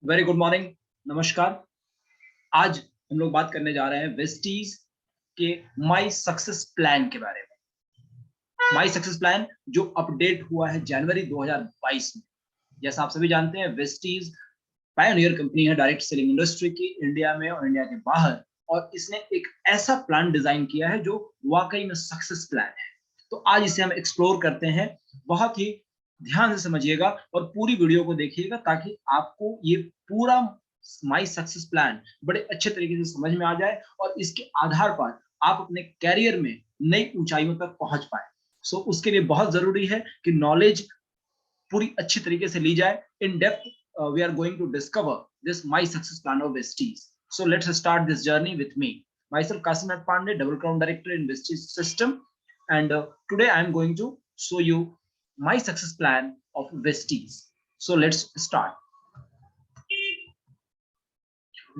Very good morning. नमस्कार। आज हम लोग बात करने जा रहे हैं वेस्टीज के माई सक्सेस प्लान के बारे में। माई सक्सेस प्लान जो अपडेट हुआ है जनवरी 2022 में। जैसा आप सभी जानते हैं, वेस्टीज पायनियर कंपनी है डायरेक्ट सेलिंग इंडस्ट्री की, इंडिया में और इंडिया के बाहर। और इसने एक ऐसा प्लान डिजाइन किया है जो वाकई में सक्सेस प्लान है। तो आज इसे हम एक्सप्लोर करते हैं। बहुत ही ध्यान से समझिएगा और पूरी वीडियो को देखिएगा ताकि आपको ये पूरा माई सक्सेस प्लान बड़े अच्छे तरीके से समझ में आ जाए और इसके आधार पर आप अपने कैरियर में नई ऊंचाइयों तक पहुंच पाए। सो उसके लिए बहुत जरूरी है कि नॉलेज पूरी अच्छी तरीके से ली जाए। In depth we are going to discover this my success plan of Vestige. So let's start this journey with me. Myself Kasimat Pandey, Double Crown Director in Vestige System, and today I am going to show you my success plan of Vestige. So let's start.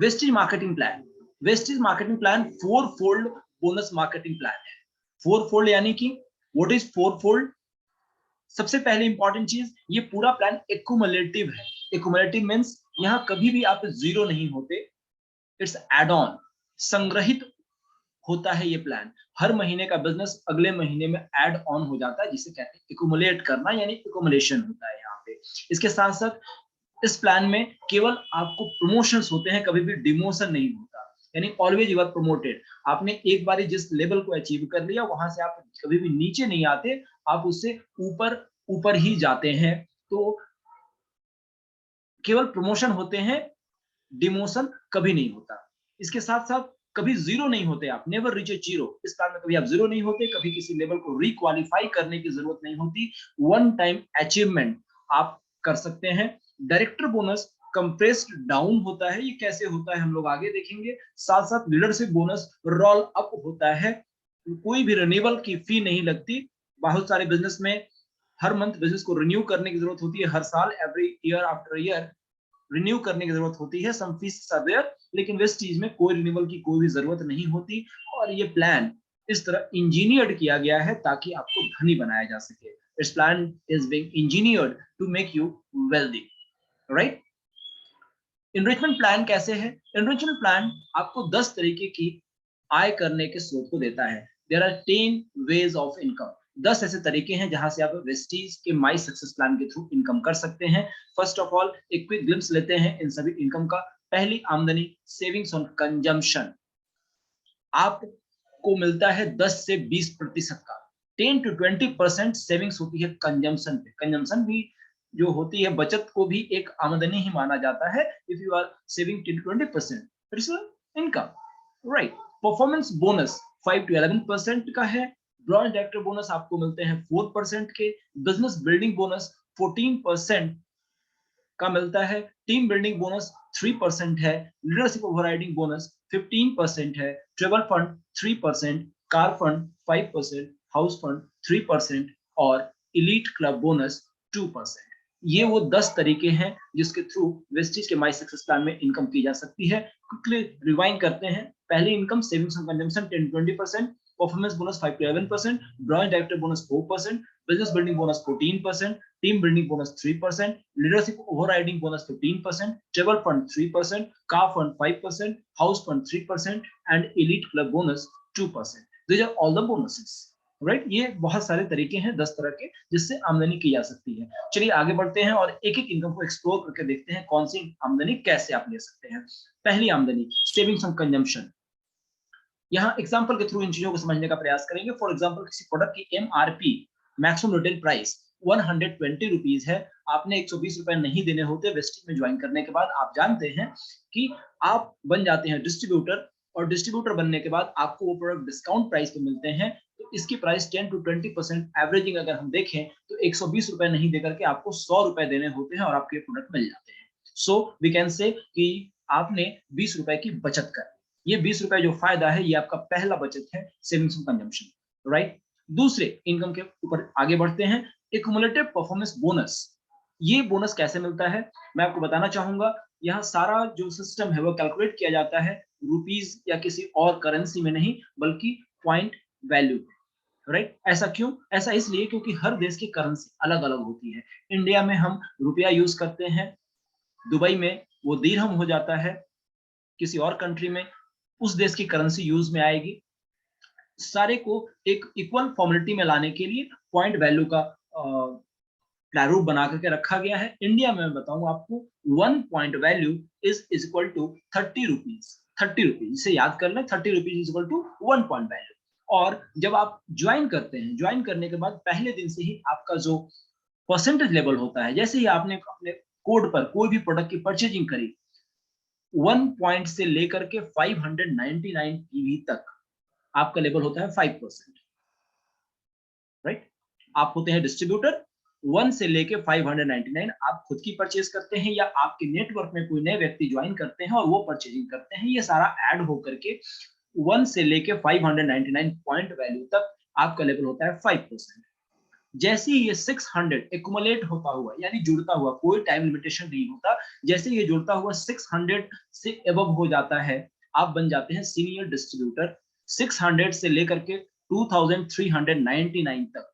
Vestige marketing plan. Vestige marketing plan four-fold bonus marketing plan है। Four-fold यानी कि what is four-fold? सबसे पहले important चीज, ये पूरा plan accumulative है। Accumulative means यहाँ कभी भी आप जीरो नहीं होते। इट्स एड ऑन, संग्रहित होता है ये प्लान। हर महीने का बिजनेस अगले महीने में ऐड ऑन हो जाता है, जिसे कहते हैं एक्यूमुलेट करना, यानी एक्यूमुलेशन होता है यहाँ पे। इसके साथ साथ इस प्लान में केवल आपको प्रमोशंस होते हैं, कभी भी डिमोशन नहीं होता। यानी ऑलवेज यू आर प्रमोटेड। आपने एक बार जिस लेवल को अचीव कर लिया, वहां से आप कभी भी नीचे नहीं आते, आप उससे ऊपर ऊपर ही जाते हैं। तो केवल प्रमोशन होते हैं, डिमोशन कभी नहीं होता। इसके साथ साथ कभी जीरो नहीं होते आप, नेवर रीच ए जीरो। इस प्लान में कभी आप जीरो नहीं होते, कभी किसी लेवल को रिक्वालिफाई करने की जरूरत नहीं होती। वन टाइम अचीवमेंट आप कर सकते हैं। डायरेक्टर बोनस कंप्रेस्ड डाउन होता है। ये कैसे होता है हम लोग आगे देखेंगे। साथ साथ लीडरशिप बोनस रोल अप होता है। कोई भी रिन्यूअल की फी नहीं लगती। बहुत सारे बिजनेस में हर मंथ बिजनेस को रिन्यू करने की जरूरत होती है, हर साल, every year after year renew करने की जरूरत होती है। सम फीस आर देयर, लेकिन वेस्टीज में कोई रिन्यूअल की कोई भी जरूरत नहीं होती। और ये प्लान इस तरह इंजीनियर्ड किया गया है ताकि आपको धनी बनाया जा सके। It's plan is being engineered to make you wealthy, right. Enrichment plan कैसे है? इनरिचमेंट प्लान आपको 10 तरीके की आय करने के स्रोत को देता है। There are 10 ways of income. 10 ऐसे तरीके हैं जहां से आप वेस्टीज के माई सक्सेस प्लान के थ्रू इनकम कर सकते हैं। फर्स्ट ऑफ ऑल एक क्विक ग्लिम्स लेते हैं इन सभी इनकम का। पहली आमदनी, सेविंग्स ऑन कंजम्पशन। आपको मिलता है 10 से 20% का, 10 to 20% सेविंग्स होती है कंजम्पशन पे। कंजम्पशन भी जो होती है, बचत को भी एक आमदनी ही माना जाता है। If you are saving 10 to 20%, it's income, right. Performance bonus 5 to 11% का है। ब्रॉन्ज डायरेक्टर बोनस आपको मिलते हैं 4% के। बिजनेस बिल्डिंग बोनस 14% का मिलता है। टीम बिल्डिंग बोनस 3% है। लीडरशिप ओवरराइडिंग बोनस 15% है। Travel fund 3%, car fund 5%, house fund 3% और इलीट क्लब बोनस 2%। ये वो 10 तरीके हैं जिसके थ्रू वेस्टीज के माई सक्सेस प्लान में इनकम की जा सकती है। क्विकली रिवाइंड करते हैं। पहली income, savings and consumption 10-20%, performance bonus 5 to 11%, branch director bonus 4%, business building bonus 14%, team building bonus 3%, leadership overriding bonus 15%, travel fund 3%, car fund 5%, house fund 3% and elite club bonus 2%। These are all the bonuses, right. ये बहुत सारे तरीके हैं, 10 तरह के, जिससे आमदनी की जा सकती है। चलिए आगे बढ़ते हैं और एक एक इनकम को एक्सप्लोर करके देखते हैं कौन सी आमदनी कैसे आप ले सकते हैं। पहली आमदनी, सेविंग्स ऑन कंजम्पशन। यहाँ एग्जाम्पल के थ्रू इन चीजों को समझने का प्रयास करेंगे। फॉर एग्जाम्पल, किसी प्रोडक्ट की MRP, maximum retail price 120 rupees है। आपने 120 रुपए नहीं देने होते। वेस्टिज में ज्वाइन करने के बाद आप जानते हैं कि आप बन जाते हैं डिस्ट्रीब्यूटर, और डिस्ट्रीब्यूटर बनने के बाद आपको वो प्रोडक्ट डिस्काउंट प्राइस पे मिलते हैं। तो इसकी प्राइस 10 to 20% एवरेजिंग अगर हम देखें तो 120 रुपए नहीं देकर के आपको 100 रुपए देने होते हैं और आपके प्रोडक्ट मिल जाते हैं। सो वी कैन से कि आपने 20 रुपए की बचत कर। ये 20 रुपए जो फायदा है, ये आपका पहला बचत है, सेविंग्स एंड कंजम्पशन, राइट। दूसरे इनकम के ऊपर आगे बढ़ते हैं। एक्युमुलेटिव परफॉर्मेंस बोनस। ये बोनस कैसे मिलता है मैं आपको बताना चाहूंगा। यहाँ सारा जो सिस्टम है वो कैलकुलेट किया जाता है रुपीज या किसी और करेंसी में नहीं, बल्कि पॉइंट वैल्यू, राइट। ऐसा क्यों? ऐसा इसलिए क्योंकि हर देश की करेंसी अलग अलग होती है। इंडिया में हम रुपया यूज करते हैं, दुबई में वो दिरहम हो जाता है, किसी और कंट्री में उस देश की करेंसी यूज में आएगी। सारे को एक इक्वल फॉर्मेलिटी में लाने के लिए पॉइंट वैल्यू का प्रारूप बना करके रखा गया है। इंडिया में मैं बताऊं आपको, 1 point value is equal to 30 rupees. 30 rupees, इसे याद कर लें, 30 rupees is equal to 1 point value. और जब आप ज्वाइन करते हैं, ज्वाइन करने के बाद पहले दिन से ही आपका जो परसेंटेज लेवल होता है, जैसे ही आपने अपने कोड पर कोई भी प्रोडक्ट की परचेजिंग करी, 1 पॉइंट से लेकर के 599 पीवी तक आपका लेवल होता है 5%, राइट। आप होते हैं डिस्ट्रीब्यूटर, 1 से लेके 599 आप खुद की परचेज करते हैं या आपके नेटवर्क में कोई नए व्यक्ति ज्वाइन करते हैं और वो परचेजिंग करते हैं, ये सारा ऐड होकर के 1 से लेके 599 पॉइंट वैल्यू तक आपका लेवल होता है 5%। जैसे ही ये 600 एक्युमुलेट होता हुआ, यानी जुड़ता हुआ, कोई टाइम लिमिटेशन नहीं होता, जैसे ये जुड़ता हुआ 600 से एबव हो जाता है, आप बन जाते हैं सीनियर डिस्ट्रीब्यूटर। 600 से लेकर के 2399 तक,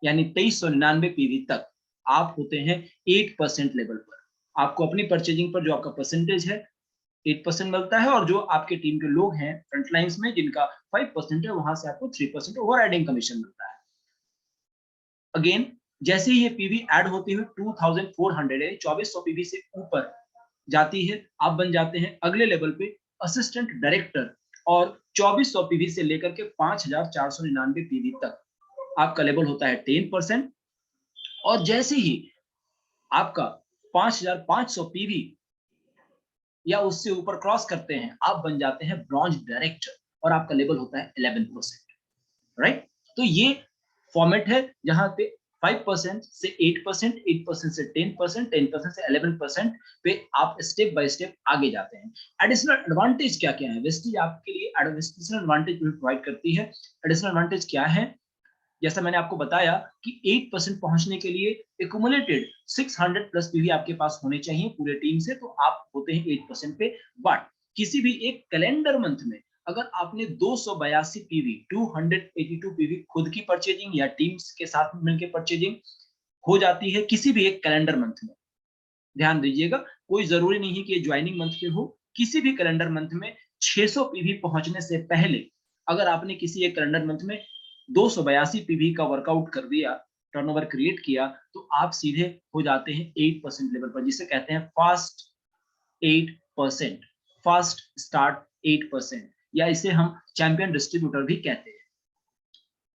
यानी 2399 पीवी तक आप होते हैं 8% लेवल पर। आपको अपनी परचेजिंग पर जो आपका परसेंटेज है 8% मिलता है, और जो आपके टीम के लोग हैं फ्रंटलाइंस में जिनका 5% है, वहां से आपको 3% ओवर एडिंग कमीशन मिलता है। अगेन, जैसे ही ये पीवी ऐड होती हुई 2400 है, 2400 पीवी से ऊपर जाती है, आप बन जाते हैं अगले लेवल पे असिस्टेंट डायरेक्टर, और 2400 पीवी से लेकर के 5499 पीवी तक आपका लेवल होता है 10%। और जैसे ही आपका 5500 पीवी या उससे ऊपर क्रॉस करते हैं, आप बन जाते हैं ब्रॉन्ज डायरेक्टर, और आपका लेवल होता है 11%, राइट। तो ये फॉर्मेट है जहां पे 5% से 8%, 8% से 10%, 10% से 11% पे आप स्टेप बाय स्टेप आगे जाते हैं। एडिशनल एडवांटेज क्या क्या है? वेस्टीज आपके लिए एडिशनल एडवांटेज प्रोवाइड करती है। एडिशनल एडवांटेज क्या है? जैसा मैंने आपको बताया कि 8% पहुंचने के लिए एक्युमुलेटेड 600 प्लस पीवी आपके पास होने चाहिए पूरे टीम से, तो आप होते हैं 8% पे। बट किसी भी एक कैलेंडर मंथ में अगर आपने 282 पीवी, 282 पीवी खुद की परचेजिंग या टीम्स के साथ मिलकर परचेजिंग हो जाती है किसी भी एक कैलेंडर मंथ में, ध्यान दीजिएगा, कोई जरूरी नहीं है कि ये ज्वाइनिंग मंथ के हो, किसी भी कैलेंडर मंथ में 600 पीवी पहुंचने से पहले अगर आपने किसी एक कैलेंडर मंथ में 282 पीवी का वर्कआउट कर दिया, टर्नओवर क्रिएट किया, तो आप सीधे हो जाते हैं 8% लेवल पर, जिसे कहते हैं फास्ट 8%, फास्ट स्टार्ट 8%, या इसे हम चैंपियन डिस्ट्रीब्यूटर भी कहते हैं,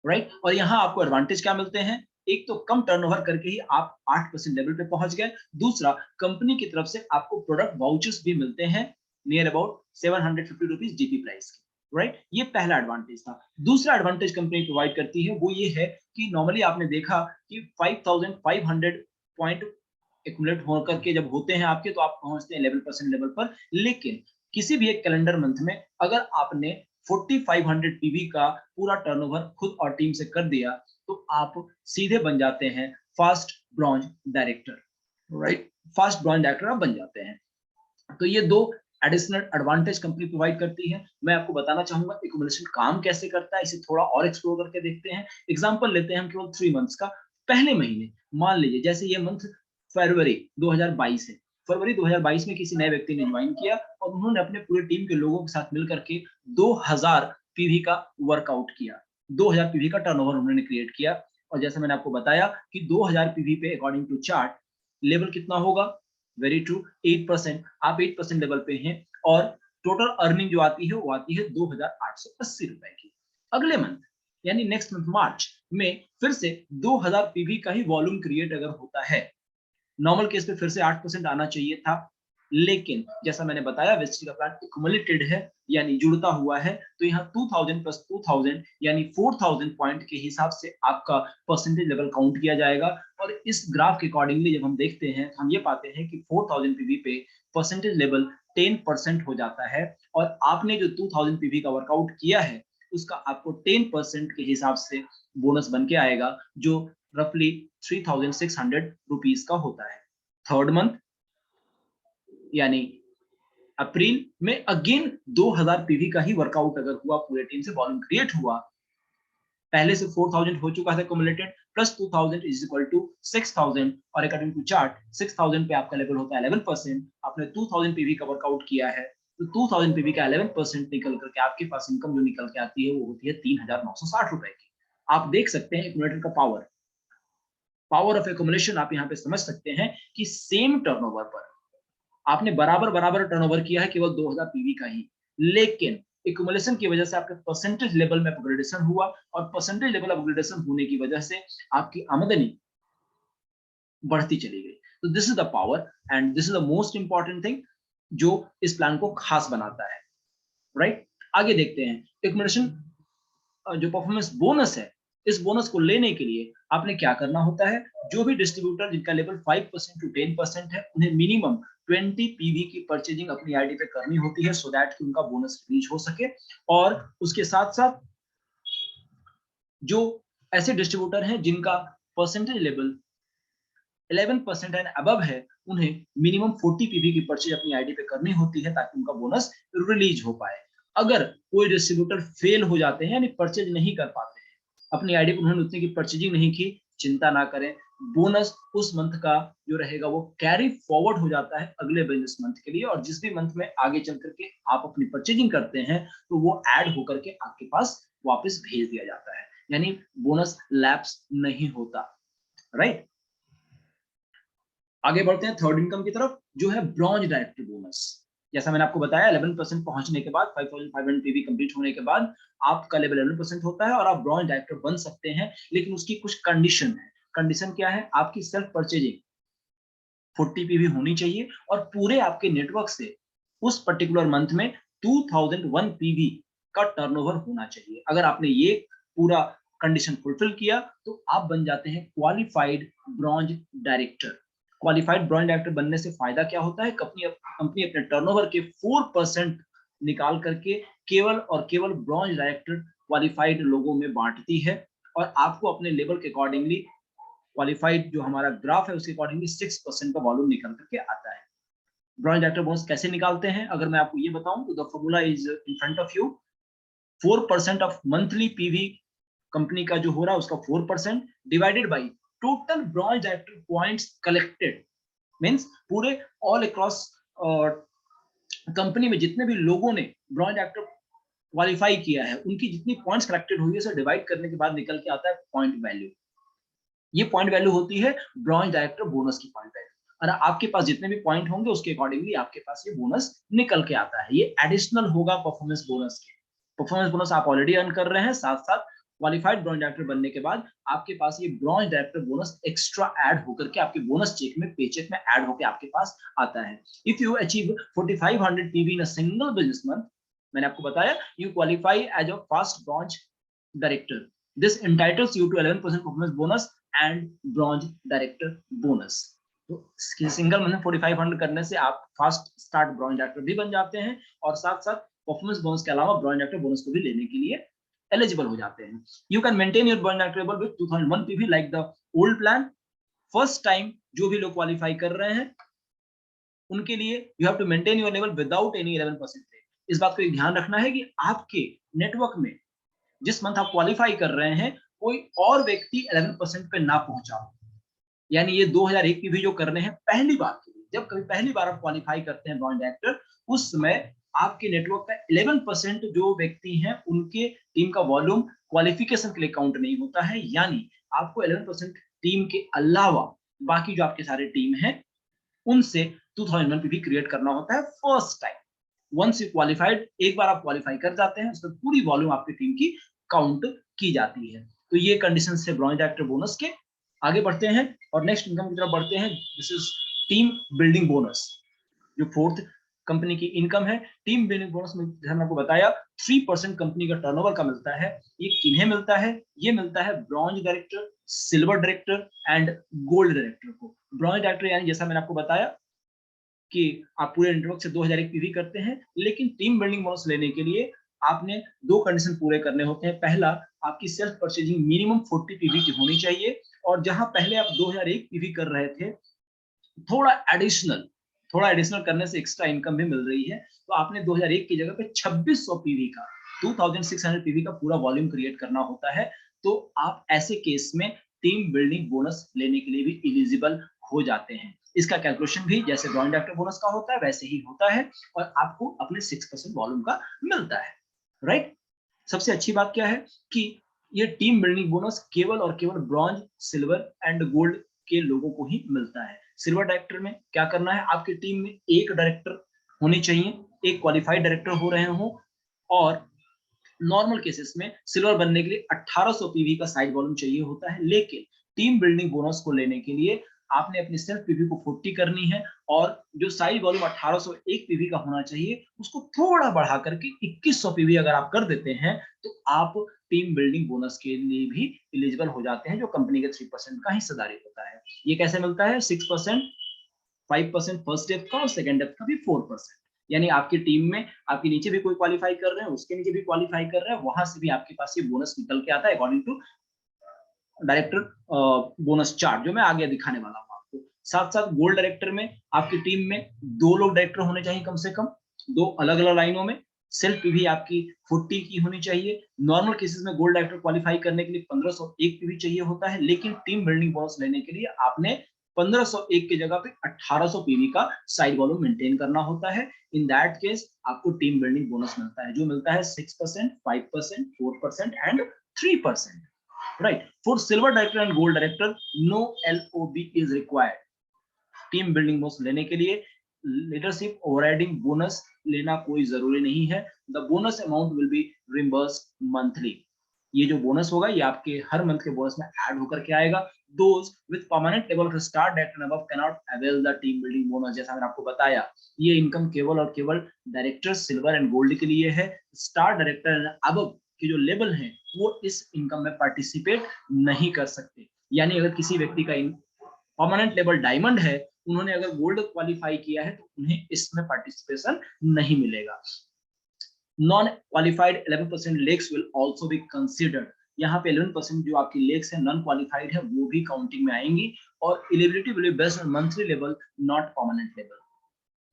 राइट। और यहाँ आपको एडवांटेज क्या मिलते हैं? एक तो कम टर्नओवर करके ही आप 8% लेवल पे पहुंच गए। दूसरा, कंपनी की तरफ से आपको प्रोडक्ट वाउचर्स भी मिलते हैं near about 750 rupees DP price के, राइट। ये पहला एडवांटेज था। दूसरा एडवांटेज कंपनी प्रोवाइड करती है वो ये है कि नॉर्मली आपने देखा कि 5500 पॉइंट एक्यूमुलेट होकर के जब होते हैं आपके, तो आप पहुंचते हैं 11% लेवल पर। लेकिन किसी भी एक कैलेंडर मंथ में अगर आपने 4500 पीवी का पूरा टर्नओवर खुद और टीम से कर दिया, तो आप सीधे बन जाते हैं fast bronze director, right. Fast bronze director आप बन जाते हैं। तो ये दो एडिशनल एडवांटेज कंपनी प्रोवाइड करती है। मैं आपको बताना चाहूंगा एक्युमुलेशन काम कैसे करता है, इसे थोड़ा और एक्सप्लोर करके देखते हैं। एग्जांपल लेते हैं हम केवल 3 मंथ्स का। पहले महीने, मान लीजिए जैसे ये मंथ फरवरी 2022 है, फरवरी 2022 में किसी नए व्यक्ति ने ज्वाइन किया और उन्होंने अपने पूरी टीम के लोगों के साथ मिलकर के 2000 पीवी का वर्कआउट किया, 2000 पीवी का टर्नओवर उन्होंने क्रिएट किया। और जैसे मैंने आपको बताया कि 2000 पीवी पे अकॉर्डिंग टू चार्ट लेवल कितना होगा? Very true, 8%। आप 8% लेवल पे हैं, और टोटल अर्निंग जो आती है वो आती है 2880 रुपए की। अगले मंथ यानी नेक्स्ट मंथ मार्च में फिर से 2000 पीवी का ही वॉल्यूम क्रिएट अगर होता है, नॉर्मल केस पे फिर से 8% आना चाहिए था, लेकिन जैसा मैंने बताया वेस्टिज का प्लान एक्युमुलेटेड है, यानी जुड़ता हुआ है, तो यहाँ 2000 प्लस 2000 यानी 4000 पॉइंट के हिसाब से आपका परसेंटेज लेवल काउंट किया जाएगा। और इस ग्राफ के अकॉर्डिंगली जब हम देखते हैं तो हम ये पाते हैं कि 4000 पीवी पे परसेंटेज लेवल 10% हो जाता है, और आपने जो 2000 पीवी का वर्कआउट किया है उसका आपको 10% के हिसाब से बोनस बन के आएगा, जो रफली 3600 रुपीज का होता है। थर्ड मंथ यानी अप्रैल में अगेन 2000 पीवी का ही वर्कआउट अगर हुआ, पूरे टीम से वॉल्यूम क्रिएट हुआ, पहले से 4000 हो चुका था क्युमुलेटेड, प्लस 2000 इज इक्वल टू 6000 और अकॉर्डिंग टू चार्ट 6000 पे आपका लेवल होता है 11%। आपने 2000 पीवी का वर्कआउट किया है तो 2000 पीवी का 11% निकल करके आपके पास इनकम जो निकल के आती है वो होती है 3960 रुपए की। आप देख सकते हैं एक्यूमुलेटर का पावर ऑफ एक्यूमुलेशन आप यहाँ पे समझ सकते हैं कि सेम टर्नओवर पर आपने बराबर टर्नओवर किया है केवल 2000 पीवी का ही, लेकिन एक्यूमुलेशन की वजह से आपके परसेंटेज लेवल में अपग्रेडेशन हुआ और परसेंटेज लेवल अपग्रेडेशन होने की वजह से आपकी आमदनी बढ़ती चली गई। तो this is the power and this is the most important thing जो इस प्लान को खास बनाता है, राइट। आगे देखते हैं एक्यूमुलेशन जो परफॉर्मेंस बोनस है, इस बोनस को लेने के लिए आपने क्या करना होता है, जो भी डिस्ट्रीब्यूटर जिनका लेवल 5% टू 10% है उन्हें मिनिमम 20 पीवी की परचेजिंग अपनी आईडी पे करनी होती है सो दैट कि उनका बोनस रिलीज हो सके। और उसके साथ साथ जो ऐसे डिस्ट्रीब्यूटर हैं जिनका परसेंटेज लेवल 11% एंड अबव है उन्हें मिनिमम 40 पीवी की परचेज अपनी आईडी पे करनी होती है ताकि उनका बोनस रिलीज हो पाए। अगर कोई डिस्ट्रीब्यूटर फेल हो जाते हैं यानी परचेज नहीं कर पाते हैं, अपनी आईडी पर उन्होंने उतनी की परचेजिंग नहीं की, चिंता ना करें, बोनस उस मंथ का जो रहेगा वो कैरी फॉरवर्ड हो जाता है अगले बिजनेस मंथ के लिए, और जिस भी मंथ में आगे चल करके आप अपनी परचेजिंग करते हैं तो वो ऐड होकर के आपके पास वापस भेज दिया जाता है, यानी बोनस लैप्स नहीं होता, राइट। आगे बढ़ते हैं थर्ड इनकम की तरफ जो है ब्रॉन्ज डायरेक्टर बोनस। जैसा मैंने आपको बताया 11% पहुंचने के बाद 5500 पीवी कंप्लीट होने के बाद आपका लेवल 11% होता है और आप ब्रॉन्ज डायरेक्टर बन सकते हैं, लेकिन उसकी कुछ कंडीशन है। कंडीशन क्या है, आपकी सेल्फ परचेजिंग 40 पीवी होनी चाहिए और पूरे आपके नेटवर्क से उस पर्टिकुलर मंथ में 2001 पीवी का टर्नओवर होना चाहिए। अगर आपने ये पूरा कंडीशन फुलफिल किया तो आप बन जाते हैं qualified bronze director. Qualified bronze director बनने से फायदा क्या होता है, कंपनी अपने टर्नओवर के 4% निकाल करके केवल और केवल ब्रॉन्ज डायरेक्टर क्वालिफाइड लोगों में बांटती है और आपको अपने लेवल के अकॉर्डिंगली क्वालिफाइड जो हमारा ग्राफ है उसके अकॉर्डिंगली 6% का वॉल्यूम निकल करके आता है। ब्रॉन्ज डायरेक्टर बोनस कैसे निकालते हैं अगर मैं आपको ये बताऊं तो the formula is in front of you. 4% of monthly PV company का जो हो रहा है उसका 4% divided by total bronze director points collected, means पूरे ऑल अक्रॉस कंपनी में जितने भी लोगों ने ब्रॉन्ज डायरेक्टर क्वालिफाई किया है उनकी जितनी पॉइंट्स कलेक्टेड हुई है उसे डिवाइड करने के बाद निकल के आता है पॉइंट वैल्यू। ये पॉइंट वैल्यू होती है ब्रॉन्ज डायरेक्टर बोनस की पॉइंट वैल्यू, और आपके पास जितने भी पॉइंट होंगे उसके अकॉर्डिंगली आपके पास ये बोनस निकल के आता है। ये एडिशनल होगा परफॉर्मेंस बोनस के। परफॉर्मेंस बोनस आप ऑलरेडी अर्न कर रहे हैं, साथ साथ क्वालिफाइड ब्रॉन्ज डायरेक्टर बनने के बाद आपके पास ये bronze director bonus extra add होकर के आपके बोनस चेक में पेचेक में ऐड होकर आपके पास आता है। If you achieve 4500 PV in a single business month, मैंने आपको बताया you qualify as a first bronze director, this entitles you to 11% performance bonus and bronze director bonus. तो सिंगल मंथ 4500 करने से आप फास्ट स्टार्ट ब्रॉन्ज डायरेक्टर भी बन जाते हैं और साथ साथ परफॉर्मेंस बोनस के अलावा ब्रॉन्ज डायरेक्टर बोनस को भी लेने के लिए एलिजिबल हो जाते हैं। You can maintain your bronze director level with 2001 PV like the old plan. First time जो भी लोग क्वालिफाई कर रहे हैं उनके लिए you have to maintain your level without any 11% rate. इस बात को एक ध्यान रखना है कि आपके नेटवर्क में जिस मंथ आप क्वालिफाई कर रहे हैं कोई और व्यक्ति 11% पे ना पहुंचा हो, यानी ये 2001 की भी जो करने हैं पहली बार के लिए, जब कभी पहली बार आप क्वालिफाई करते हैं ब्रॉन्ज डायरेक्टर उस समय आपके नेटवर्क का 11% जो व्यक्ति हैं उनके टीम का वॉल्यूम क्वालिफिकेशन के लिए काउंट नहीं होता है, यानी आपको 11% टीम के अलावा बाकी जो आपके सारे टीम हैं उनसे 2001 पीवी क्रिएट करना होता है first time. Once you qualified, एक बार आप क्वालिफाई कर जाते हैं उसमें पूरी वॉल्यूम आपकी टीम की काउंट की जाती है। तो ये कंडीशन से ब्रॉन्ज डायरेक्टर बोनस के। आगे बढ़ते हैं और नेक्स्ट इनकम की तरफ बढ़ते हैं। This is team building bonus, जो फोर्थ कंपनी की इनकम है। टीम बिल्डिंग बोनस में जैसे मैंने आपको बताया 3% कंपनी का टर्नओवर का मिलता है। ये किन्हें मिलता है, ये मिलता है bronze director, silver director and gold director को। ब्रॉन्ज डायरेक्टर यानी जैसा मैंने आपको बताया कि आप पूरे नेटवर्क से 2001 पीवी करते हैं, लेकिन टीम बिल्डिंग बोनस लेने के लिए आपने दो कंडीशन पूरे करने होते हैं। पहला, आपकी सेल्फ परचेजिंग मिनिमम 40 पीवी की होनी चाहिए, और जहां पहले आप 2001 पीवी कर रहे थे थोड़ा एडिशनल करने से एक्स्ट्रा इनकम भी मिल रही है, तो आपने 2001 की जगह पे 2600 पीवी का 2600 पीवी का पूरा वॉल्यूम क्रिएट करना होता है। तो आप ऐसे केस में टीम बिल्डिंग बोनस लेने के लिए भी एलिजिबल हो जाते हैं। इसका कैलकुलेशन भी जैसे जॉइंट डायरेक्टर बोनस का होता है वैसे ही होता है और आपको अपने 6% वॉल्यूम का मिलता है, राइट। सबसे अच्छी बात क्या है कि ये टीम बिल्डिंग बोनस केवल और केवल ब्रॉन्ज, सिल्वर एंड गोल्ड के लोगों को ही मिलता है। सिल्वर डायरेक्टर में क्या करना है, आपकी टीम में एक डायरेक्टर होने चाहिए, एक क्वालिफाइड डायरेक्टर हो रहे हो, और नॉर्मल केसेस में सिल्वर बनने के लिए 1800 पीवी का साइड वॉल्यूम चाहिए होता है। लेकिन टीम बिल्डिंग बोनस को लेने के लिए आपने अपनी सेल्फ पीवी को 40 करनी है और जो साइड वॉल्यूम 1801 पीवी का होना चाहिए उसको थोड़ा बढ़ा करके 2100 पीवी अगर आप कर देते हैं तो आप टीम बिल्डिंग बोनस के लिए भी एलिजिबल हो जाते हैं, जो कंपनी के 3% का हिस्सेदारी होता है। ये कैसे मिलता है, 6%, 5% फर्स्ट डेप्थ का और सेकंड डेप्थ का भी 4%। यानी आपकी टीम में आपके नीचे भी कोई क्वालिफाई कर रहे हैं, उसके नीचे भी क्वालिफाई कर रहे हैं, वहां से भी आपके पास ये बोनस निकल के आता है according to director bonus chart, जो मैं आगे दिखाने वाला हूँ आपको। साथ साथ गोल्ड डायरेक्टर में आपकी टीम में 2 लोग डायरेक्टर होने चाहिए कम से कम, 2 अलग अलग लाइनों में। सेल्फ पीवी आपकी 40 की होनी चाहिए। नॉर्मल केसेस में गोल्ड डायरेक्टर क्वालिफाई करने के लिए 1501 पीवी चाहिए होता है, लेकिन टीम बिल्डिंग बोनस लेने के लिए आपने 1501 की जगह पे 1800 पीवी का साइड वॉल्यूम मेंटेन करना होता है। इन दैट केस आपको टीम बिल्डिंग बोनस मिलता है, जो मिलता है 6%, 5%, 4% and 3%, right? For silver director and gold director, no LOB is required. Team building bonus लेने के लिए लीडरशिप ओवरराइडिंग बोनस लेना कोई जरूरी नहीं है। The bonus amount will be reimbursed monthly. ये जो बोनस होगा ये आपके हर मंथ के बोनस में ऐड होकर के आएगा। Those with permanent level of star director and above cannot avail the team building bonus। जैसा मैंने आपको बताया, ये इनकम केवल और केवल डायरेक्टर सिल्वर एंड गोल्ड के लिए है। स्टार डायरेक्टर एंड अबव के जो लेवल हैं वो इस इनकम में पार्टिसिपेट नहीं कर सकते। यानी अगर किसी व्यक्ति का परमानेंट लेवल डायमंड है, उन्होंने अगर गोल्ड क्वालिफाई किया है तो उन्हें इसमें पार्टिसिपेशन नहीं मिलेगा। Non qualified 11% legs will also be considered. यहाँ पे 11% जो आपकी लेग्स है नॉन क्वालिफाइड है वो भी काउंटिंग में आएंगी, और eligibility will be based on monthly level not permanent level.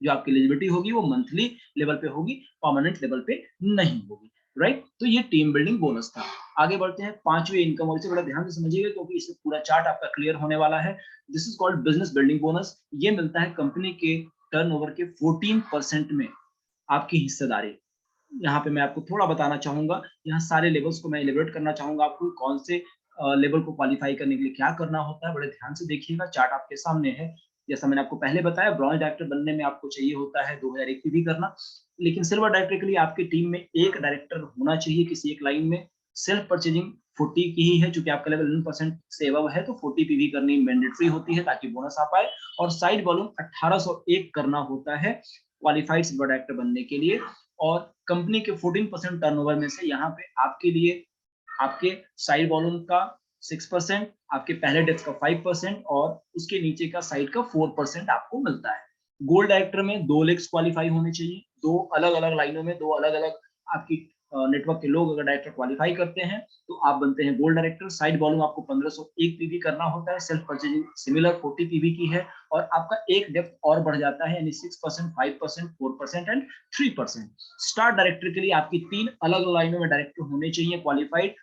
जो आपकी एलिजिबिलिटी होगी वो मंथली लेवल पे होगी, परमानेंट लेवल पे नहीं होगी, राइट। तो ये टीम बिल्डिंग बोनस था। आगे बढ़ते हैं पांचवी इनकम, और इसे बड़ा ध्यान से समझिएगा क्योंकि इससे पूरा चार्ट आपका क्लियर होने वाला है। This is called business building bonus. ये मिलता है कंपनी के टर्नओवर के 14% में आपकी हिस्सेदारी। यहाँ पे मैं आपको थोड़ा बताना चाहूंगा, यहाँ सारे लेवल्स को मैं एलिब्रेट करना चाहूंगा आपको, कौन से लेवल को क्वालिफाई करने के लिए क्या करना होता है। बड़े ध्यान से देखिएगा, चार्ट आपके सामने है। जैसा मैंने आपको पहले बताया, ब्रॉन्ज डायरेक्टर बनने में आपको चाहिए होता है 2001 भी करना, लेकिन सिल्वर डायरेक्टर के लिए आपकी टीम में एक डायरेक्टर होना चाहिए किसी एक लाइन में। सेल्फ परचेजिंग 40 की ही है, चूंकि आपका लेवल 11% से अबव है तो 40 पीवी करनी मैंडेटरी होती है ताकि बोनस आ पाए, और साइड वॉल्यूम 1801 करना होता है क्वालिफाइड सिल्वर डायरेक्टर बनने के लिए। और कंपनी के 14% टर्नओवर में से यहाँ पे आपके लिए आपके साइड वॉल्यूम का 6%, आपके पहले डेस्क का 5% और उसके नीचे का साइड का 4% आपको मिलता है। गोल्ड डायरेक्टर में 2 लेग्स क्वालिफाई होने चाहिए, 2 अलग अलग लाइनों में 2 अलग अलग आपकी नेटवर्क के लोग अगर डायरेक्टर क्वालिफाई करते हैं तो आप बनते हैं गोल्ड डायरेक्टर। साइड वॉल्यूम आपको 1501 पीवी करना होता है, सेल्फ परचेजिंग सिमिलर 40 पीवी की है, और आपका एक डेप्थ और बढ़ जाता है, यानी 6%, 5%, 4% एंड 3%। स्टार डायरेक्टर के लिए आपकी 3 अलग अलग लाइनों में डायरेक्टर होने चाहिए क्वालिफाइड,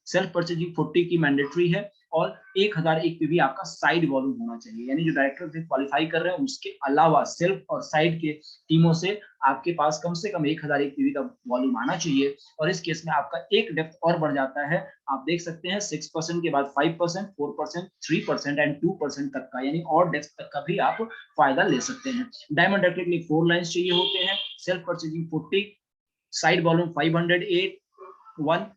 सेल्फ परचेजिंग 40 की मैंडेटरी है, और 1001 पे भी आपका साइड वॉल्यूम होना चाहिए। यानी जो डायरेक्टर से क्वालिफाई कर रहे हैं उसके अलावा सेल्फ और साइड के टीमों से आपके पास कम से कम 1001 पीवी का वॉल्यूम आना चाहिए, और इस केस में आपका एक डेप्थ और बढ़ जाता है। आप देख सकते हैं 6% के बाद 5%, 4%, 3% एंड 2% तक का, यानी और डेप्थ तक का भी आप फायदा ले सकते हैं। डायमंड डायरेक्टर के लिए 4 लाइन्स चाहिए होते हैं, सेल्फ परचेजिंग 40, साइड वॉल्यूम 508, 1,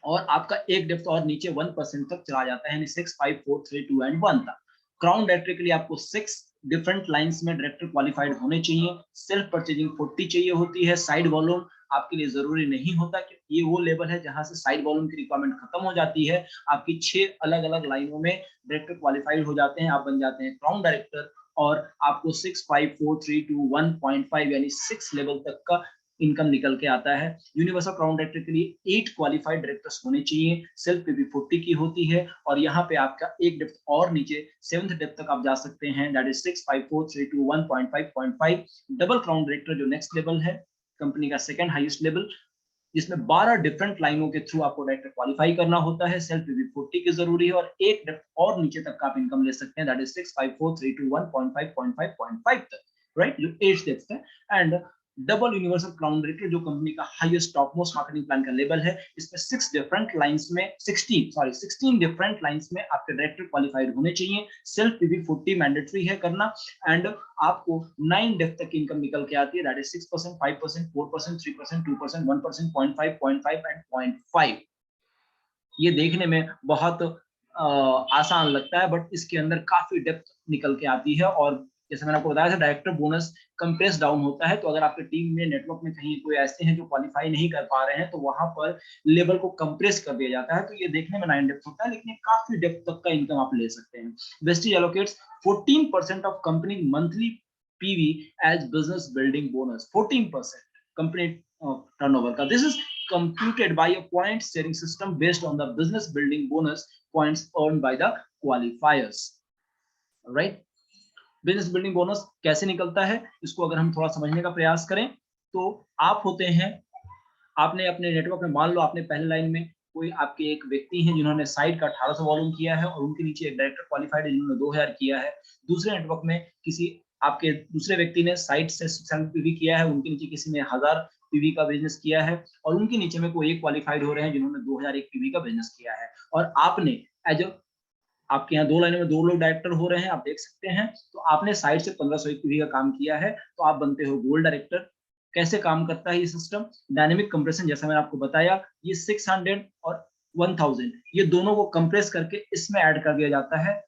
और आपका एक डेप्थ और नीचे 1% तक चला जाता है, यानी 6, 5, 4, 3, 2 एंड 1 तक। क्राउन डायरेक्टर के लिए आपको 6 डिफरेंट लाइंस में डायरेक्टर क्वालिफाइड होने चाहिए, सेल्फ परचेजिंग 40 चाहिए होती है, साइड वॉल्यूम आपके लिए जरूरी नहीं होता कि ये वो लेवल है जहां से साइड वॉल्यूम की रिक्वायरमेंट खत्म हो जाती है। आपकी 6 अलग अलग लाइनों में डायरेक्टर क्वालिफाइड हो जाते हैं, आप बन जाते हैं क्राउन डायरेक्टर, और आपको 6, 5, 4, 3, 2, 1.5 यानी 6 लेवल तक का इनकम निकल के आता है। यूनिवर्सल क्राउन डायरेक्टर के लिए 8 क्वालिफाइड डायरेक्टर्स होने चाहिए, सेल्फ पे भी 40 की होती है, और यहाँ पे आपका एक डेप्थ और नीचे 7th डेप्थ तक आप जा सकते हैं, that is 6, 5, 4, 3, 2, 1.5. Double crown director जो नेक्स्ट लेवल है, कंपनी का सेकंड हाईएस्ट लेवल, जिसमें 12 डिफरेंट लाइनों के थ्रू आपको डायरेक्टर क्वालिफाई करना होता है। सेल्फ पीवी 40 की जरूरी है और एक डेप्थ और नीचे तक का आप इनकम ले सकते हैं, दैट इज 6, 5, 4, 3, 2, 1, 0.5, 0.5, 0.5 तक, राइट, जो 8 डेप्थ है। And double universal crown director जो कंपनी का highest top most marketing plan का लेवल है, इसमें 6 डिफरेंट लाइंस में 16 डिफरेंट लाइंस में आपके डायरेक्टर क्वालिफाइड होने चाहिए। सेल्फ पीवी 40 मैंडेटरी है करना एंड आपको 9 डेप्थ तक इनकम निकल के आती है, दैट इज 6%, 5%, 4%, 3%, 2%, 1%, 0.5, 0.5 एंड 0.5। ये देखने में बहुत आसान लगता है बट इसके अंदर काफी डेप्थ निकल के आती है। और जैसे मैंने आपको बताया था, डायरेक्टर बोनस कंप्रेस डाउन होता है, तो अगर आपके टीम में नेटवर्क में कहीं कोई ऐसे हैं जो क्वालिफाई नहीं कर पा रहे हैं तो वहां पर लेवल को कंप्रेस कर दिया जाता है। तो ये देखने में 9 डेप्थ होता है लेकिन काफी डेप्थ तक का इनकम आप ले सकते हैं। Vestige allocates 14% of company monthly PV as business building bonus, 14% company turnover का। This is computed by a point sharing system based on the business building bonus points earned by the qualifiers, right? Business building bonus कैसे निकलता है, इसको अगर हम थोड़ा समझने का प्रयास करें तो आप होते हैं, आपने अपने नेटवर्क में मान लो आपने पहले लाइन में कोई आपके एक व्यक्ति हैं जिन्होंने साइट का 1800 वॉल्यूम किया है और उनके नीचे एक डायरेक्टर क्वालिफाइड है जिन्होंने 2000 किया है। दूसरे नेटवर्क में किसी आपके दूसरे व्यक्ति ने साइट से 600 पीवी किया है, उनके नीचे किसी ने 1000 पीवी का बिजनेस किया है और उनके नीचे में कोई एक क्वालिफाइड हो रहे हैं जिन्होंने 2001 पीवी का बिजनेस किया है। और आपने एज आपके यहाँ 2 लाइनों में 2 लोग डायरेक्टर हो रहे हैं, आप देख सकते हैं, तो आपने साइड से 1500 पीवी का काम किया है तो आप बनते हो गोल्ड डायरेक्टर। कैसे काम करता है ये सिस्टम, डायनेमिक कंप्रेशन, जैसा मैंने आपको बताया, ये 600 और 1000 ये दोनों को कंप्रेस करके इसमें ऐड कर दिया जाता है,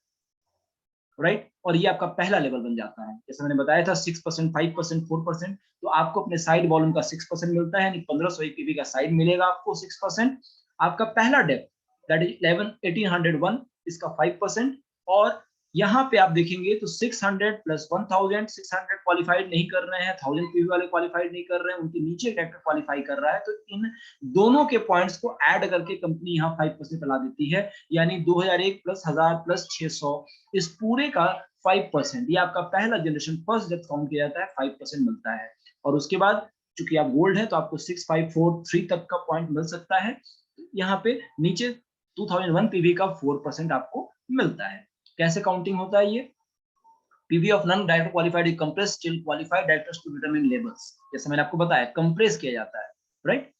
राइट, और ये आपका पहला लेवल बन जाता है। जैसे मैंने बताया था 6%, 5%, 4%, तो आपको अपने साइड वॉल्यूम का 6% मिलता है, यानी 1500 पीवी का साइड मिलेगा आपको 6%। आपका पहला डेप्थ दैट इज 1801 इसका 5%। और यहाँ पे आप देखेंगे तो 600 प्लस 1000, 600 क्वालिफाइड नहीं कर रहे हैं, 1000 पीवी वाले क्वालिफाइड नहीं कर रहे हैं, उनके नीचे डायरेक्टर क्वालिफाई कर रहा है, तो इन दोनों के पॉइंट्स को ऐड करके कंपनी यहाँ 5% ला देती है, यानी 2001 प्लस 1000 प्लस 600 इस पूरे का 5%, ये आपका पहला जनरेशन फर्स्ट जब काउंट किया जाता है 5% मिलता है। और उसके बाद चूंकि आप गोल्ड है तो आपको 6543 तक का पॉइंट मिल सकता है, यहाँ पे नीचे 2001 पीवी का 4% आपको मिलता है। कैसे काउंटिंग होता है ये, PV of non director qualified is compressed till qualified directors to determine levels, जैसे मैंने आपको बताया कंप्रेस किया जाता है, right.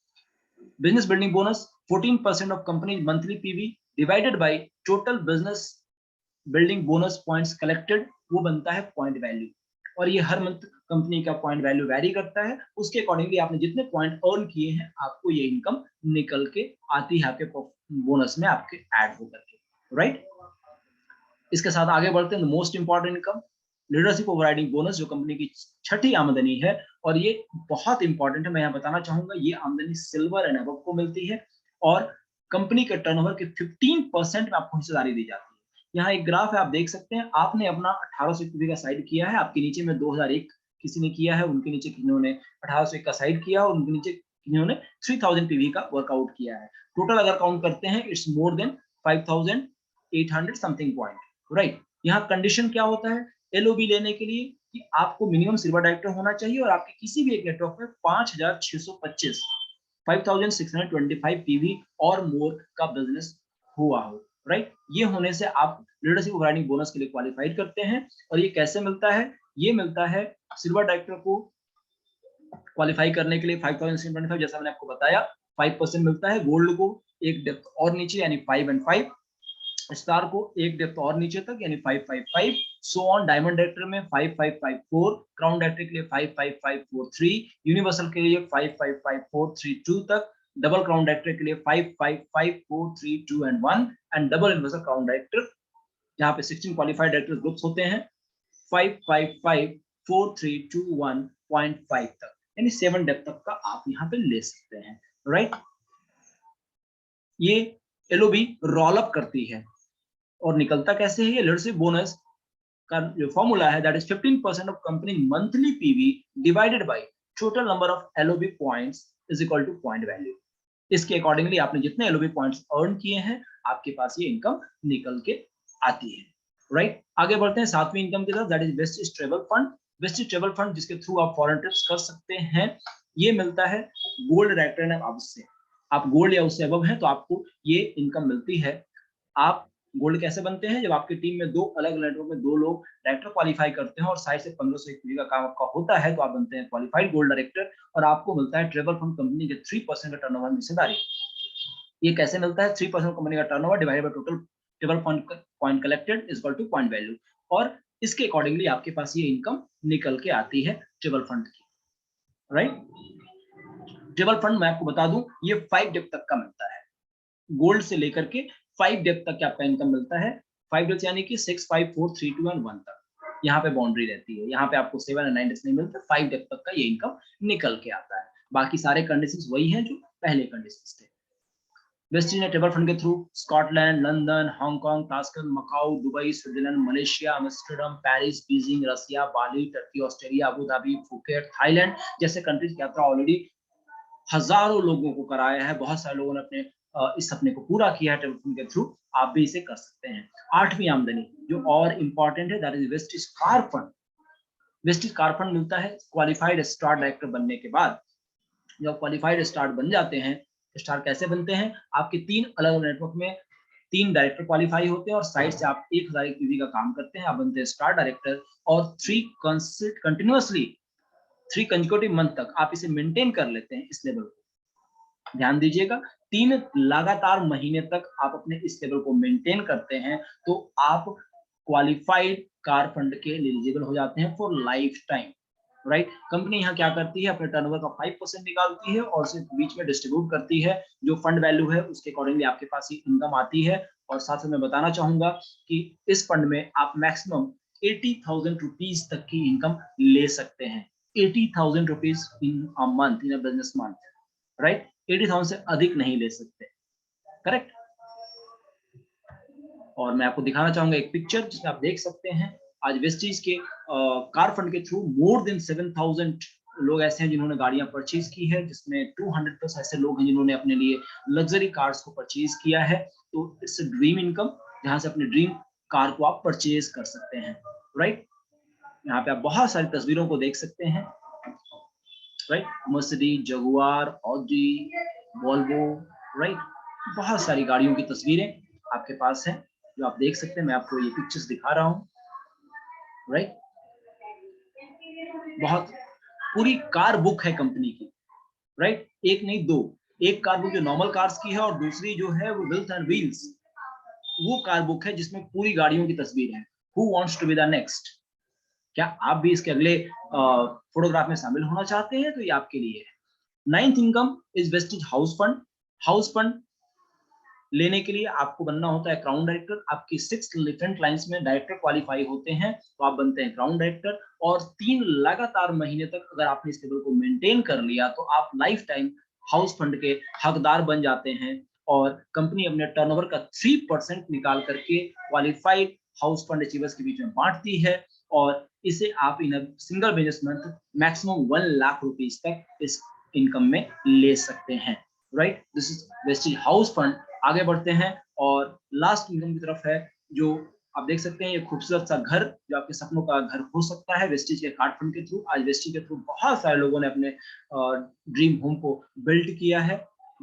Business building bonus 14% of company monthly PV divided by total business building bonus points collected, वो बनता है पॉइंट वैल्यू। और ये हर मंथ कंपनी का पॉइंट वैल्यू वैरी करता है, उसके अकॉर्डिंगली आपने जितने पॉइंट अर्न किए हैं आपको ये इनकम निकल के आती है आपके बोनस में आपके ऐड होकर के, राइट। इसके साथ आगे बढ़ते हैं, most important income leadership overriding bonus, जो कंपनी की छठी आमदनी है और ये बहुत इंपॉर्टेंट है। मैं यहाँ बताना चाहूंगा ये आमदनी सिल्वर एंड अबव को मिलती है और कंपनी के टर्नओवर के 15% में आपको हिस्सेदारी दी जाती है। यहाँ एक ग्राफ है, आप देख सकते हैं, आपने अपना 1800 पीवी का साइड किया है, आपके नीचे में 2001 किसी ने किया है, उनके नीचे किन्होंने 1801 का साइड किया और उनके नीचे किन्होंने 3000 पीवी का वर्कआउट किया है। टोटल अगर काउंट करते हैं it's more than 5800 something point, right. यहाँ कंडीशन क्या होता है एलओबी लेने के लिए कि आपको मिनिमम सिल्वर डायरेक्टर होना चाहिए और आपके किसी भी एक नेटवर्क में 5625 5625 पीवी और मोर का बिजनेस हुआ हो, राइट। ये होने से आप लीडरशिप ओवरराइडिंग बोनस के लिए क्वालिफाइड करते हैं। और ये कैसे मिलता है, ये मिलता है सिल्वर डायरेक्टर को क्वालिफाई करने के लिए 5625, जैसा मैंने आपको बताया 5% मिलता है, गोल्ड को एक डेप्थ और नीचे यानी 5 and 5, स्टार को एक डेप्थ और नीचे तक यानी 555, सो ऑन। डायमंड डायरेक्टर में 5554, क्राउन डायरेक्टर के लिए 55543, यूनिवर्सल के लिए 555432 तक, डबल क्राउन डायरेक्टर के लिए 555432 and 1, and double universal crown director जहां पे 16 क्वालिफाइड डायरेक्टर ग्रुप्स होते हैं 555321.5 तक, यानी 7 डेप्थ तक का आप यहाँ पे ले सकते हैं, राइट। ये एलओबी रोल अप करती है और निकलता कैसे है, ये लीडरशिप बोनस का जो फॉर्मूला है that is 15% of company monthly PV divided by total number of LOB points is equal two point value. इसके अकॉर्डिंगली आपने जितने एलओबी पॉइंट्स अर्न किए हैं आपके पास ये इनकम निकल के आती है, राइट। आगे बढ़ते हैं 7वीं इनकम के साथ, that is wastage travel fund. Wastage travel fund जिसके थ्रू आप फॉरेन ट्रिप्स कर सकते हैं ये मिलता है गोल्ड डायरेक्टर एंड अब से। आप गोल्ड या उससे अबव हैं तो आपको ये इनकम मिलती है। आप गोल्ड कैसे बनते हैं? जब आपकी टीम में दो अलग नेटवर्क में दो लोग डायरेक्टर क्वालिफाई करते हैं और साइड से 1500 इक्विटी का काम आपका होता है, तो आप बनते हैं क्वालिफाइड गोल्ड डायरेक्टर और आपको मिलता है ट्रेवल फंड कंपनी के 3% का टर्नओवर में हिस्सेदारी। ये कैसे मिलता है? 3% कंपनी का turnover divided by total travel fund point collected is equal two point value, और इसके अकॉर्डिंगली आपके पास ये इनकम निकल के आती है ट्रेवल फंड की, राइट। ट्रेवल फंड मैं आपको बता दूं ये 5 डेप्थ तक का मिलता है, गोल्ड से लेकर के 5 डेप्थ तक आपका इनकम मिलता है। 5 डेप्थ यानी कि 6, 5, 4, 3, 2 एंड 1 तक यहाँ पे बाउंड्री रहती है। यहाँ पे आपको 7 एंड 9 डेप्थ नहीं मिलते, 5 डेप्थ तक का ये इनकम निकल के आता है। बाकी सारे कंडीशंस वही हैं जो पहले कंडीशंस थे। वेस्टर्न ने ट्रेवल फंड के थ्रू स्कॉटलैंड, लंदन, हांगकांग, तास्कन, Macau, Dubai, Switzerland, Malaysia, Amsterdam, Paris, Beijing, Russia, Bali, Turkey, Australia, Abu Dhabi, Phuket, Thailand जैसे कंट्रीज की यात्रा ऑलरेडी हजारों लोगों को कराया है। बहुत सारे लोगों ने अपने इस सपने को पूरा किया है ट्रेवल फंड के थ्रू। आप भी इसे कर सकते हैं। 8वीं आमदनी जो और इंपॉर्टेंट है that is Vestige car fund. Vestige car fund मिलता है क्वालिफाइड स्टार डायरेक्टर बनने के बाद। जब क्वालिफाइड स्टार बन जाते हैं, स्टार कैसे बनते हैं? आपके 3 अलग नेटवर्क में 3 डायरेक्टर क्वालिफाई होते हैं और साइड से आप 1000 ईवी का काम करते हैं, आप बनते हैं स्टार डायरेक्टर। और 3 कंसेक्यूटिव मंथ तक आप इसे मेंटेन कर लेते हैं इस लेवल को। ध्यान दीजिएगा, 3 लगातार महीने तक आप अपने इस लेवल को मेंटेन करते हैं तो आप क्वालिफाइड कार फंड के एलिजिबल हो जाते हैं for life time, right. Company यहाँ क्या करती है? अपने टर्नओवर का 5% निकालती है और उसे बीच में डिस्ट्रीब्यूट करती है। जो फंड वैल्यू है उसके अकॉर्डिंगली आपके पास ये इनकम आती है। और साथ में मैं बताना चाहूंगा कि इस फंड में आप मैक्सिमम 80,000 रुपीज तक की इनकम ले सकते हैं। 80,000 rupees in a month, in a business month, right. 80,000 से अधिक नहीं ले सकते, करेक्ट। और मैं आपको दिखाना चाहूंगा एक पिक्चर जिसमें आप देख सकते हैं आज वेस्टीज के कार फंड के थ्रू मोर देन 7,000 लोग ऐसे हैं जिन्होंने गाड़ियां परचेज की है, जिसमें 200 प्लस ऐसे लोग हैं जिन्होंने अपने लिए लग्जरी कार्स को परचेज किया है। तो इट्स ड्रीम इनकम जहां से अपने ड्रीम कार को आप परचेज कर सकते हैं, राइट। यहाँ पे आप बहुत सारी तस्वीरों को देख सकते हैं, right. Mercedes, Jaguar, Audi, Volvo, right. बहुत सारी गाड़ियों की तस्वीरें आपके पास हैं जो आप देख सकते हैं। मैं आपको ये पिक्चर्स दिखा रहा हूँ, राइट। बहुत पूरी कार बुक है कंपनी की, राइट। एक नहीं दो, एक कार बुक जो नॉर्मल कार्स की है और दूसरी जो है वो व्हील्स एंड व्हील्स, वो कार बुक है जिसमें पूरी गाड़ियों की तस्वीर है। Who wants to be the next? क्या आप भी इसके अगले फोटोग्राफ में शामिल होना चाहते हैं? तो ये आपके लिए है। 9th income is Vestige house fund. House fund लेने के लिए आपको बनना होता है क्राउन डायरेक्टर। आपकी 6 डिफरेंट लाइंस में डायरेक्टर क्वालिफाई होते हैं तो आप बनते हैं क्राउन डायरेक्टर। और 3 लगातार महीने तक अगर आपने इस लेवल को मेंटेन कर लिया तो आप लाइफ टाइम हाउस फंड के हकदार बन जाते हैं। और कंपनी अपने टर्नओवर का 3% निकाल करके क्वालिफाइड हाउस फंड अचीवर्स के बीच में बांटती है और इसे आप in single business month maximum 1 lakh rupees तक इस इनकम में ले सकते हैं, right. This is Vestige house fund. आगे बढ़ते हैं और लास्ट इनकम की तरफ है जो आप देख सकते हैं। ये खूबसूरत सा घर जो आपके सपनों का घर हो सकता है वेस्टिज के कार्ड फंड के थ्रू। आज वेस्टिज के थ्रू बहुत सारे लोगों ने अपने ड्रीम होम को बिल्ड किया है।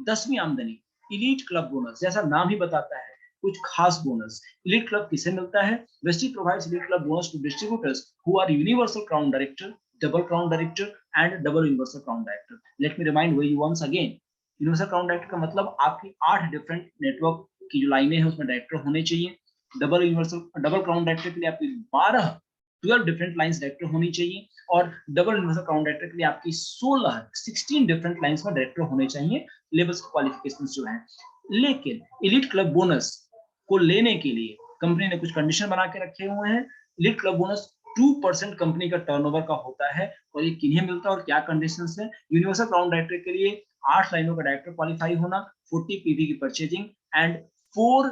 10वीं आमदनी इलीट क्लब बोनस, जैसा नाम ही बताता है कुछ खास बोनस। इलीट क्लब किसे मिलता है? Vestige provides elite club bonus to distributors who are universal crown director, double crown director and double universal crown director. Let me remind you once again, universal crown director का मतलब आपकी 8 different network की जो लाइनें हैं उसमें डायरेक्टर होने चाहिए। डबल क्राउन डायरेक्टर के लिए आपकी 12 डिफरेंट लाइंस डायरेक्टर होनी चाहिए और डबल यूनिवर्सल क्राउन डायरेक्टर के लिए आपकी 16 डिफरेंट लाइंस में डायरेक्टर होने चाहिए। लेवल्स क्वालिफिकेशंस जो हैं। लेकिन इलीट क्लब बोनस को लेने के लिए कंपनी ने कुछ कंडीशन बना के रखे हुए हैं। इलीट क्लब बोनस 2% कंपनी का टर्नओवर का होता है और ये किन्हें मिलता है और क्या कंडीशंस है? यूनिवर्सल क्राउन डायरेक्टर के लिए 8 लाइनों का डायरेक्टर क्वालिफाई होना, 40 पीवी की परचेजिंग एंड 4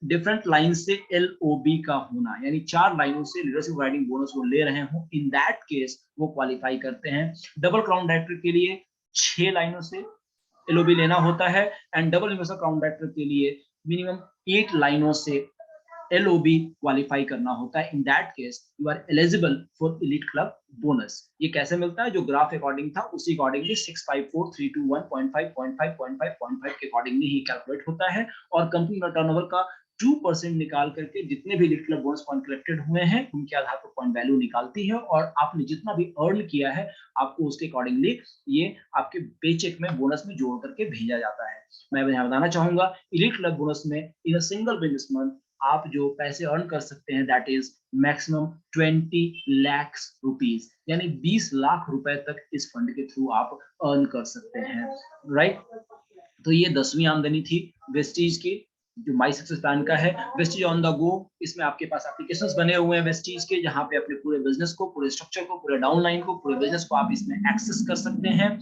डिफरेंट लाइन से एलओबी का होना, यानी 4 लाइनों से लीडरशिप राइडिंग बोनस वो ले रहे हो। इन दैट केस वो क्वालिफाई करते हैं। डबल क्राउन डायरेक्टर के लिए 6 लाइनों से एलओबी लेना होता है and double universal crown director के लिए मिनिमम 8 लाइनों से LOB क्वालिफाई करना होता है। In that case you are eligible for elite club bonus. ये कैसे मिलता है? जो ग्राफ अकॉर्डिंग था उसी अकॉर्डिंगली 654,321.5 के अकॉर्डिंगली ही कैलकुलेट होता है, और कंपनी का टर्नओवर का 2% निकाल करके जितने भी elite club bonus point collected हुए हैं उनके आधार पर पॉइंट वैल्यू निकालती है, और आपने जितना भी अर्न किया है आपको उसके अकॉर्डिंगली ये आपके पेचेक में बोनस में जोड़ करके भेजा जाता है। मैं यहाँ बताना चाहूंगा, एलीट क्लब बोनस में इन अ सिंगल बिजनेस मंथ आप जो पैसे अर्न कर सकते हैं that is maximum 20 lakh rupees, यानी 20 लाख रुपए तक इस फंड के थ्रू आप अर्न कर सकते हैं, राइट। तो ये 10वीं आमदनी थी वेस्टीज की, जो माई सक्सेस प्लान का है। वेस्टीज ऑन द गो, इसमें आपके पास एप्लीकेशंस बने हुए हैं वेस्टीज के, जहां पे अपने पूरे बिजनेस को, पूरे स्ट्रक्चर को, पूरे डाउनलाइन को, पूरे बिजनेस को आप इसमें एक्सेस कर सकते हैं।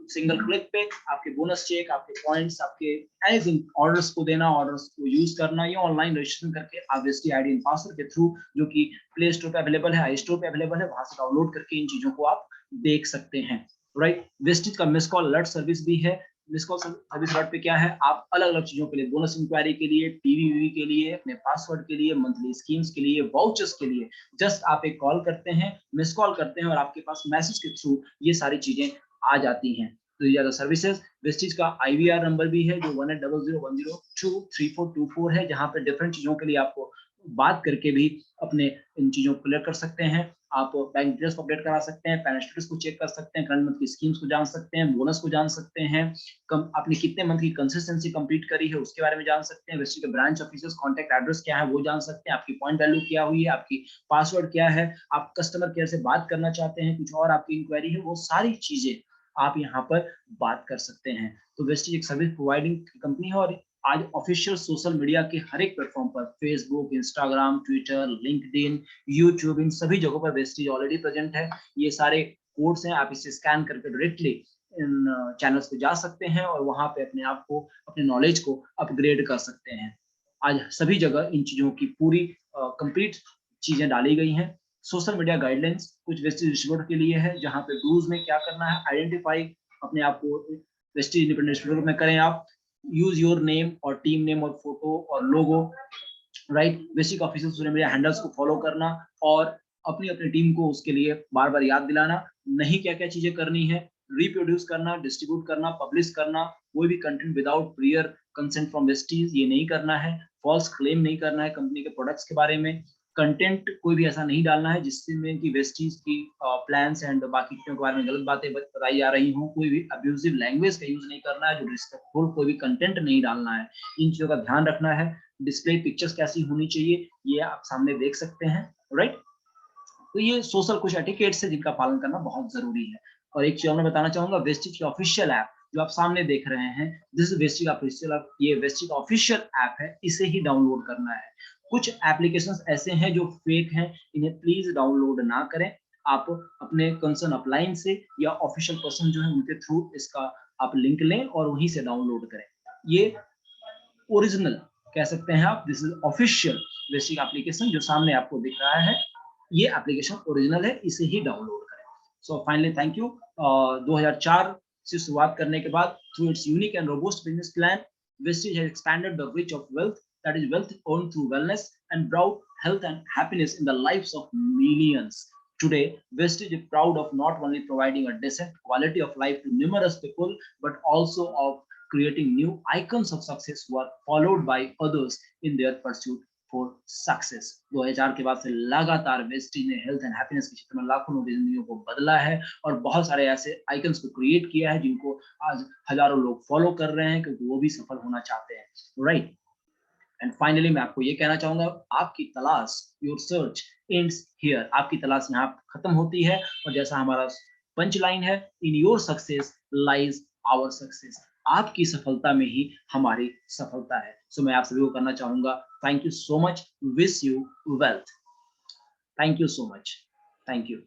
सिंगल क्लिक पे आपके बोनस चेक, आपके पॉइंट्स, आपके एनीथिंग, ऑर्डर्स को देना, ऑर्डर्स को यूज करना, या ऑनलाइन रजिस्ट्रेशन करके आप वेस्टी आईडी एंड पासवर्ड के थ्रू, जो कि प्ले स्टोर पे अवेलेबल है, आई स्टोर पे अवेलेबल है, वहां से डाउनलोड करके इन चीजों को आप देख सकते हैं, राइट। वेस्टीज का मिस कॉल अलर्ट सर्विस भी है। मिस कॉल सर्विस अलर्ट पे क्या है, आप अलग अलग चीजों के लिए, बोनस इंक्वायरी के लिए, टीवी के लिए, अपने पासवर्ड के लिए, मंथली स्कीम्स के लिए, वाउचर्स के लिए, जस्ट आप एक कॉल करते हैं, मिस कॉल करते हैं, और आपके पास मैसेज के थ्रू ये सारी चीजें आ जाती हैं। तो ये ज्यादा सर्विसेज। वेस्टीज का IVR नंबर भी है जो 180010023424 है, जहां पे डिफरेंट चीजों के लिए आपको बात करके भी अपने इन चीजों को क्लियर कर सकते हैं। आप बैंक डिटेल्स को अपडेट करा सकते हैं, फाइनेंशियल स्टेटस को चेक कर सकते हैं, करंट मंथ की स्कीम्स को जान सकते हैं, बोनस को जान सकते हैं, आपने कितने मंथ की कंसिस्टेंसी कंप्लीट करी है उसके बारे में जान सकते हैं, वेस्टी के ब्रांच ऑफिसर्स कॉन्टैक्ट एड्रेस क्या है वो जान सकते हैं, आपकी पॉइंट वैल्यू क्या हुई है, आपकी पासवर्ड क्या है, आप कस्टमर केयर से बात करना चाहते हैं, कुछ और आपकी इंक्वायरी है, वो सारी चीजें आप यहाँ पर बात कर सकते हैं। तो वेस्टीज एक सर्विस प्रोवाइडिंग कंपनी है, और आज ऑफिशियल सोशल मीडिया के हर एक प्लेटफॉर्म पर, Facebook, Instagram, Twitter, LinkedIn, YouTube, इन सभी जगहों पर वेस्टीज ऑलरेडी प्रेजेंट है। ये सारे कोड्स हैं, आप इसे स्कैन करके डायरेक्टली इन चैनल्स पे जा सकते हैं, और वहां पे अपने आप को, अपने नॉलेज को अपग्रेड कर सकते हैं। आज सभी जगह इन चीजों की पूरी कंप्लीट चीजें डाली गई हैं। सोशल मीडिया गाइडलाइंस कुछ वेस्टीज डिस्ट्रीब्यूटर के लिए है, जहां पे रूल्स में क्या करना है, आइडेंटिफाई अपने आप को वेस्टीज इंडिपेंडेंट डिस्ट्रीब्यूटर में करें आप, यूज योर नेम और टीम नेम और फोटो और logo, right. Basic official social media handles को फॉलो करना, और अपनी अपनी टीम को उसके लिए बार बार याद दिलाना, नहीं क्या क्या चीजें करनी है, रिप्रोड्यूस करना, डिस्ट्रीब्यूट करना, पब्लिश करना, कोई भी content without prior consent from Vestige ये नहीं करना है, फॉल्स क्लेम नहीं करना है कंपनी के प्रोडक्ट्स के बारे में, कंटेंट कोई भी ऐसा नहीं डालना है जिसमें कि वेस्टीज की प्लान्स एंड बाकी चीजों के बारे में गलत बातें बताई जा रही हों, कोई भी अब्यूजिव लैंग्वेज का यूज नहीं करना है, जो रिस्पेक्टफुल कोई भी कंटेंट नहीं डालना है, इन चीजों का ध्यान रखना है। डिस्प्ले पिक्चर्स कैसी होनी चाहिए ये आप सामने देख सकते हैं, राइट। तो ये सोशल कुछ एटिकेट्स है जिनका पालन करना बहुत जरूरी है। और एक चीज मैं बताना चाहूंगा, वेस्टिज की ऑफिशियल ऐप जो आप सामने देख रहे हैं, दिस वेस्टिज ऑफिशियल ऐप, ये वेस्टिज ऑफिशियल ऐप है, इसे ही डाउनलोड करना है। कुछ एप्लीकेशंस ऐसे हैं जो फेक हैं, इन्हें प्लीज डाउनलोड ना करें। आप अपने कंसर्न अपलाइन से या ऑफिशियल पर्सन जो है उनके थ्रू इसका आप लिंक लें और वहीं से डाउनलोड करें। ये ओरिजिनल कह सकते हैं आप, this is official Vestige application जो सामने आपको दिख रहा है, ये एप्लीकेशन ओरिजिनल है, इसे ही डाउनलोड करें। So finally thank you. 2004 से शुरुआत करने के बाद, through it's unique and robust business plan, Vestige has expanded the reach of wealth, that is wealth earned through wellness, and brought health and happiness in the lives of millions. Today, Vestige is proud of not only providing a decent quality of life to numerous people, but also of creating new icons of success who are followed by others in their pursuit for success. 2004 के बाद से लगातार Vestige ने health and happiness के क्षेत्र में लाखों लोगों की जिंदगियों को बदला है, और बहुत सारे ऐसे आइकन्स को क्रिएट किया है जिनको आज हजारों लोग फॉलो कर रहे हैं, क्योंकि वो भी सफल होना चाहते हैं, राइट। एंड फाइनली मैं आपको ये कहना चाहूंगा, आपकी तलाश, योर सर्च एंड्स हियर, आपकी तलाश यहाँ खत्म होती है, और जैसा हमारा पंच लाइन है, in your success lies our success, आपकी सफलता में ही हमारी सफलता है। सो मैं आप सभी को करना चाहूंगा, thank you so much, wish you wealth, thank you so much, thank you.